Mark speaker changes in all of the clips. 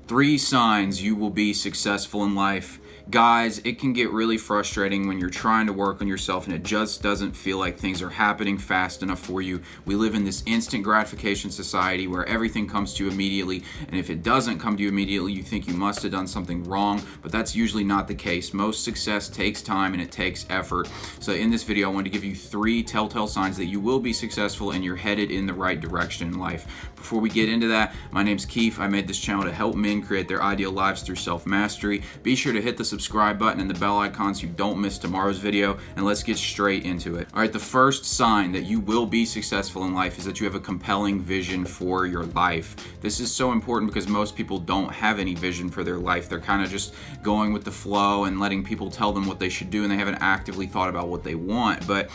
Speaker 1: 3 signs you will be successful in life. Guys, it can get really frustrating when you're trying to work on yourself and it just doesn't feel like things are happening fast enough for you. We live in this instant gratification society where everything comes to you immediately, and if it doesn't come to you immediately, you think you must have done something wrong, but that's usually not the case. Most success takes time and it takes effort. So in this video, I want to give you 3 telltale signs that you will be successful and you're headed in the right direction in life. Before we get into that, my name's Keith. I made this channel to help men create their ideal lives through self-mastery. Be sure to hit the subscribe button and the bell icon so you don't miss tomorrow's video, and let's get straight into it. All right, the first sign that you will be successful in life is that you have a compelling vision for your life. This is so important because most people don't have any vision for their life. They're kind of just going with the flow and letting people tell them what they should do, and they haven't actively thought about what they want. But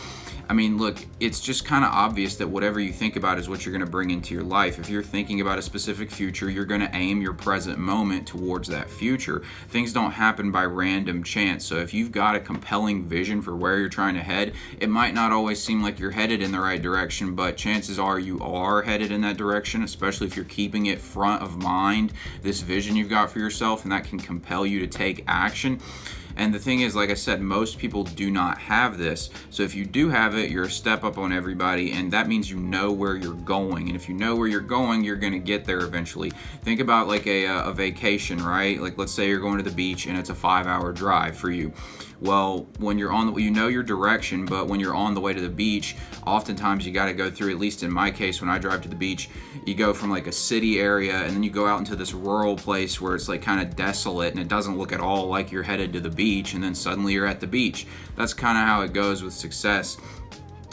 Speaker 1: I mean, look, it's just kind of obvious that whatever you think about is what you're going to bring into your life. If you're thinking about a specific future, you're going to aim your present moment towards that future. Things don't happen by random chance. So if you've got a compelling vision for where you're trying to head, it might not always seem like you're headed in the right direction, but chances are you are headed in that direction, especially if you're keeping it front of mind, this vision you've got for yourself, and that can compel you to take action. And the thing is, like I said, most people do not have this. So if you do have it, you're a step up on everybody, and that means you know where you're going. And if you know where you're going, you're going to get there eventually. Think about like a vacation, right? Like let's say you're going to the beach and it's a 5-hour drive for you. Well, when you're on the, you know your direction, but when you're on the way to the beach, oftentimes you got to go through, at least in my case, when I drive to the beach, you go from like a city area and then you go out into this rural place where it's like kind of desolate and it doesn't look at all like you're headed to the beach, and then suddenly you're at the beach. That's kind of how it goes with success.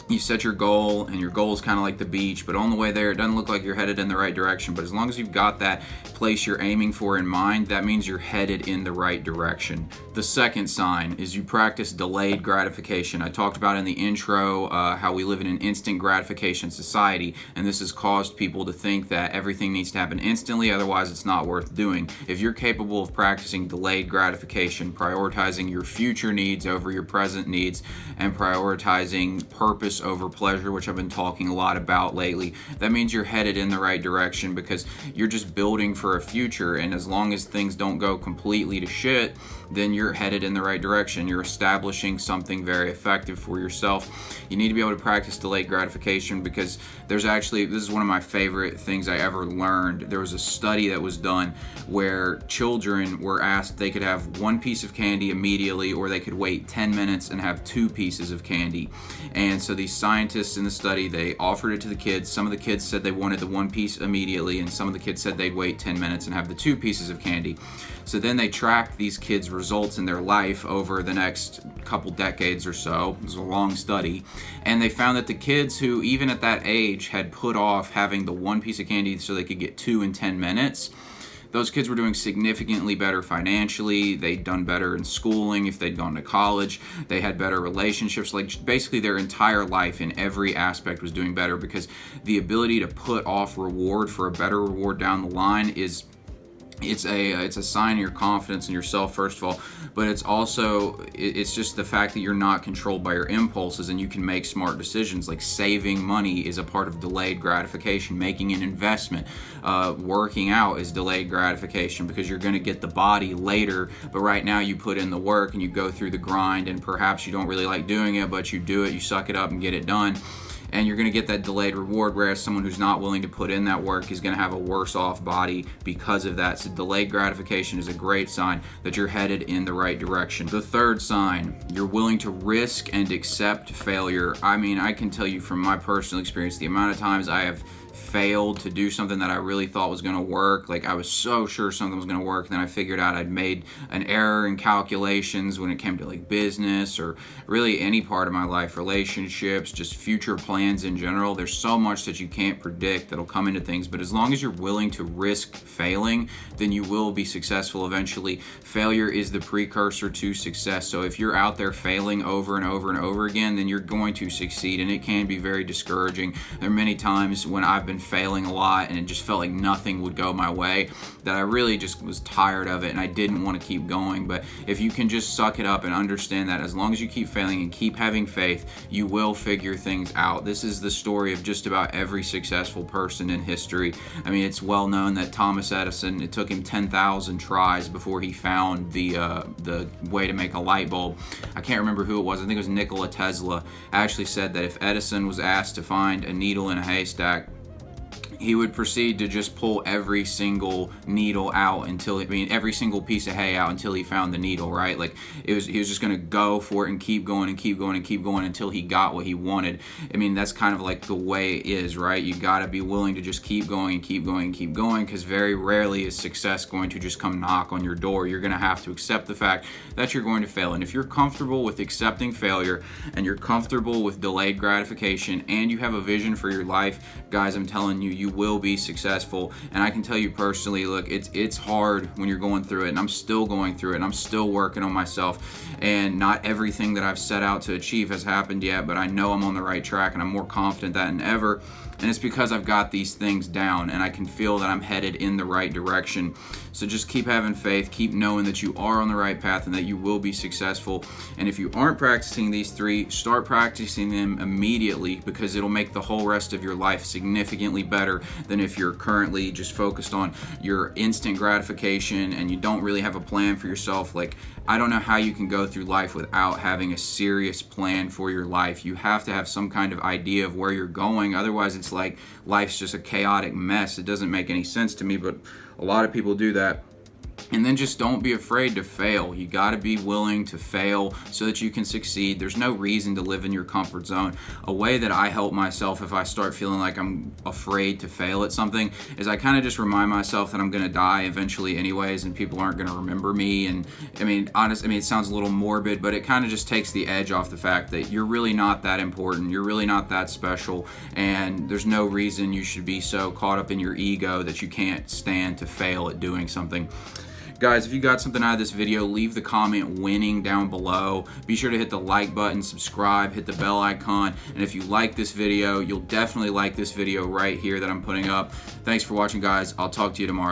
Speaker 1: You set your goal, and your goal is kind of like the beach, but on the way there, it doesn't look like you're headed in the right direction. But as long as you've got that place you're aiming for in mind, that means you're headed in the right direction. The second sign is you practice delayed gratification. I talked about in the intro how we live in an instant gratification society, and this has caused people to think that everything needs to happen instantly, otherwise it's not worth doing. If you're capable of practicing delayed gratification, prioritizing your future needs over your present needs, and prioritizing purpose over pleasure, which I've been talking a lot about lately, that means you're headed in the right direction because you're just building for a future. And as long as things don't go completely to shit, then you're headed in the right direction. You're establishing something very effective for yourself. You need to be able to practice delayed gratification because this is one of my favorite things I ever learned. There was a study that was done where children were asked they could have 1 piece of candy immediately, or they could wait 10 minutes and have 2 pieces of candy. And so these scientists in the study, they offered it to the kids. Some of the kids said they wanted the 1 piece immediately, and some of the kids said they'd wait 10 minutes and have the 2 pieces of candy. So then they tracked these kids' results in their life over the next couple decades or so. It was a long study. And they found that the kids who, even at that age, had put off having the 1 piece of candy so they could get 2 in 10 minutes, those kids were doing significantly better financially. They'd done better in schooling if they'd gone to college. They had better relationships. Like basically their entire life in every aspect was doing better because the ability to put off reward for a better reward down the line is it's a sign of your confidence in yourself, first of all, but it's just the fact that you're not controlled by your impulses and you can make smart decisions. Like saving money is a part of delayed gratification. Making an investment, working out is delayed gratification because you're going to get the body later, but right now you put in the work and you go through the grind, and perhaps you don't really like doing it, but you do it, you suck it up and get it done. And you're going to get that delayed reward, whereas someone who's not willing to put in that work is going to have a worse off body because of that. So delayed gratification is a great sign that you're headed in the right direction. The third sign, you're willing to risk and accept failure. I mean, I can tell you from my personal experience, the amount of times I have failed to do something that I really thought was going to work. Like I was so sure something was going to work, and then I figured out I'd made an error in calculations when it came to like business or really any part of my life, relationships, just future plans in general. There's so much that you can't predict that'll come into things, but as long as you're willing to risk failing, then you will be successful eventually. Failure is the precursor to success. So if you're out there failing over and over and over again, then you're going to succeed, and it can be very discouraging. There are many times when I've been failing a lot and it just felt like nothing would go my way, that I really just was tired of it and I didn't want to keep going. But if you can just suck it up and understand that as long as you keep failing and keep having faith, you will figure things out. This is the story of just about every successful person in history. I mean, it's well known that Thomas Edison, it took him 10,000 tries before he found the way to make a light bulb. I can't remember who it was. I think it was Nikola Tesla. Actually said that if Edison was asked to find a needle in a haystack, he would proceed to just pull every single needle out until, every single piece of hay out until he found the needle, right? Like he was just going to go for it and keep going and keep going and keep going until he got what he wanted. I mean, that's kind of like the way it is, right? You got to be willing to just keep going and keep going and keep going, because very rarely is success going to just come knock on your door. You're going to have to accept the fact that you're going to fail. And if you're comfortable with accepting failure and you're comfortable with delayed gratification and you have a vision for your life, guys, I'm telling you, you will be successful. And I can tell you personally, look, it's hard when you're going through it, and I'm still going through it, and I'm still working on myself, and not everything that I've set out to achieve has happened yet, but I know I'm on the right track and I'm more confident than ever. And it's because I've got these things down and I can feel that I'm headed in the right direction. So just keep having faith, keep knowing that you are on the right path and that you will be successful. And if you aren't practicing these three, start practicing them immediately, because it'll make the whole rest of your life significantly better than if you're currently just focused on your instant gratification and you don't really have a plan for yourself. Like, I don't know how you can go through life without having a serious plan for your life. You have to have some kind of idea of where you're going. Otherwise, it's like life's just a chaotic mess. It doesn't make any sense to me, but a lot of people do that. And then just don't be afraid to fail. You got to be willing to fail so that you can succeed. There's no reason to live in your comfort zone. A way that I help myself if I start feeling like I'm afraid to fail at something is I kind of just remind myself that I'm going to die eventually anyways, and people aren't going to remember me. And honestly, it sounds a little morbid, but it kind of just takes the edge off the fact that you're really not that important. You're really not that special. And there's no reason you should be so caught up in your ego that you can't stand to fail at doing something. Guys, if you got something out of this video, leave the comment winning down below. Be sure to hit the like button, subscribe, hit the bell icon. And if you like this video, you'll definitely like this video right here that I'm putting up. Thanks for watching, guys. I'll talk to you tomorrow.